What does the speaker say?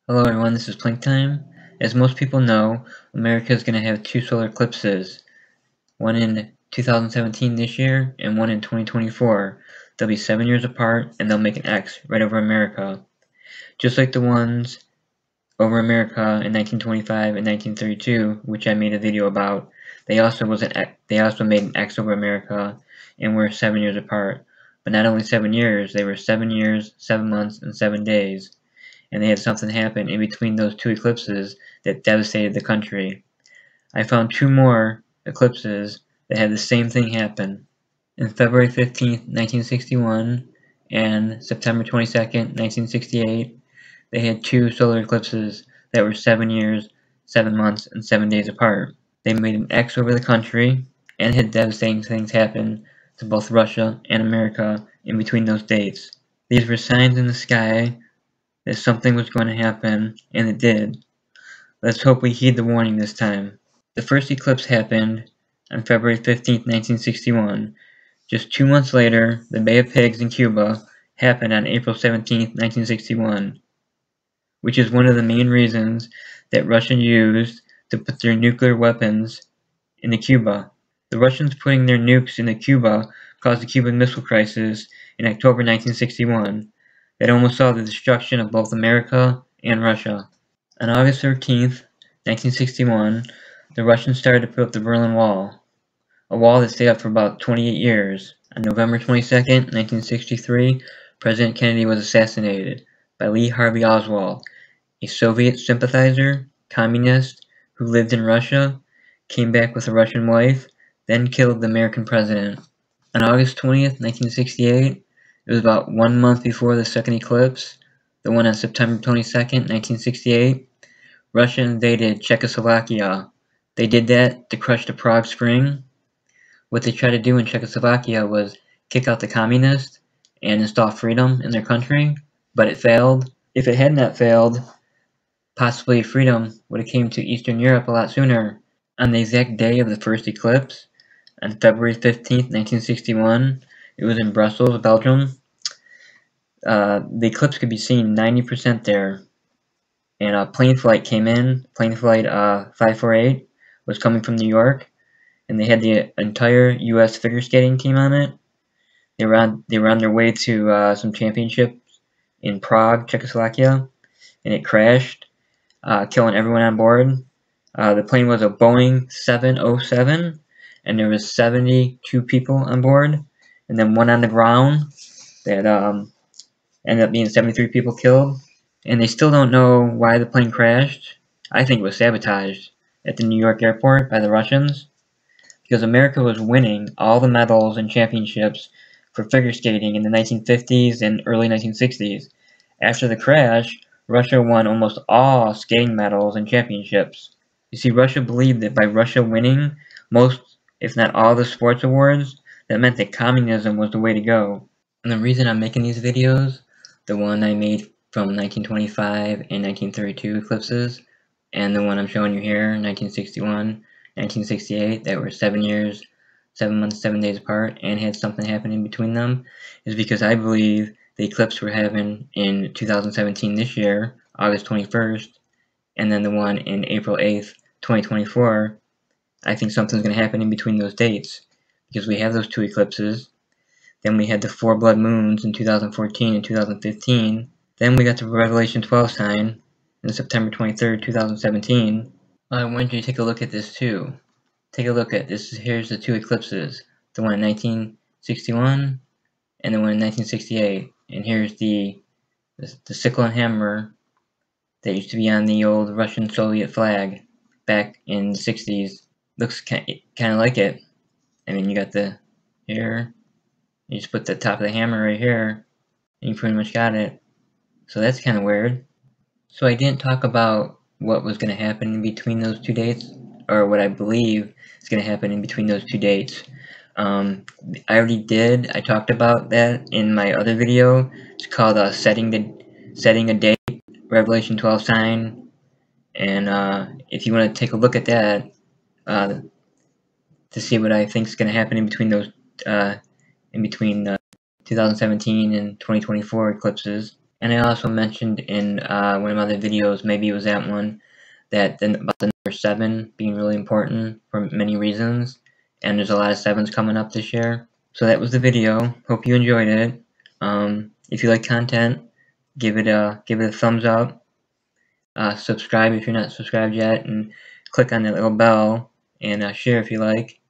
Hello everyone, this is Plink Time. As most people know, America is going to have two solar eclipses, one in 2017 this year and one in 2024. They'll be 7 years apart and they'll make an X right over America. Just like the ones over America in 1925 and 1932, which I made a video about, they also made an X over America and were 7 years apart. But not only 7 years, they were 7 years, 7 months, and 7 days. And they had something happen in between those two eclipses that devastated the country. I found two more eclipses that had the same thing happen. On February 15th, 1961 and September 22nd, 1968, they had two solar eclipses that were 7 years, 7 months, and 7 days apart. They made an X over the country and had devastating things happen to both Russia and America in between those dates. These were signs in the sky that something was going to happen, and it did. Let's hope we heed the warning this time. The first eclipse happened on February 15, 1961. Just 2 months later, the Bay of Pigs in Cuba happened on April 17, 1961, which is one of the main reasons that Russia used to put their nuclear weapons into Cuba. The Russians putting their nukes into Cuba caused the Cuban Missile Crisis in October 1961. That almost saw the destruction of both America and Russia. On August 13, 1961, the Russians started to put up the Berlin Wall, a wall that stayed up for about 28 years. On November 22, 1963, President Kennedy was assassinated by Lee Harvey Oswald, a Soviet sympathizer, communist, who lived in Russia, came back with a Russian wife, then killed the American president. On August 20th, 1968, it was about 1 month before the second eclipse, the one on September 22nd, 1968, Russia invaded Czechoslovakia. They did that to crush the Prague Spring. What they tried to do in Czechoslovakia was kick out the communists and install freedom in their country, but it failed. If it had not failed, possibly freedom would have came to Eastern Europe a lot sooner. On the exact day of the first eclipse, on February 15th, 1961, it was in Brussels, Belgium. The eclipse could be seen 90% there. And a plane flight came in. Plane flight 548 was coming from New York. And they had the entire U.S. figure skating team on it. They were on their way to some championships in Prague, Czechoslovakia. And it crashed, killing everyone on board. The plane was a Boeing 707. And there was 72 people on board. And then one on the ground that ended up being 73 people killed, and they still don't know why the plane crashed. I think it was sabotaged at the New York airport by the Russians, because America was winning all the medals and championships for figure skating in the 1950s and early 1960s. After the crash, Russia won almost all skating medals and championships. You see, Russia believed that by Russia winning most, if not all, the sports awards, that meant that communism was the way to go. And the reason I'm making these videos, the one I made from 1925 and 1932 eclipses, and the one I'm showing you here, 1961, 1968, that were 7 years, 7 months, 7 days apart, and had something happen in between them, is because I believe the eclipse we're having in 2017 this year, August 21st, and then the one in April 8th, 2024, I think something's going to happen in between those dates, because we have those two eclipses. Then we had the 4 blood moons in 2014 and 2015. Then we got the Revelation 12 sign on September 23rd, 2017. I wanted you to take a look at this too. Take a look at this. Here's the two eclipses. The one in 1961 and the one in 1968. And here's the sickle and hammer that used to be on the old Russian Soviet flag back in the 60s. Looks kind of like it. I mean, you got the here. You just put the top of the hammer right here, and you pretty much got it. So that's kind of weird. So I didn't talk about what was going to happen in between those two dates, or what I believe is going to happen in between those two dates. I already did. I talked about that in my other video. It's called setting a date, Revelation 12 sign. And if you want to take a look at that to see what I think is going to happen in between those 2017 and 2024 eclipses, And I also mentioned in one of my other videos, maybe it was that one, that about the number 7 being really important for many reasons, and there's a lot of 7s coming up this year. So that was the video. Hope you enjoyed it. If you like content, give it a thumbs up. Subscribe if you're not subscribed yet, and click on that little bell, and share if you like.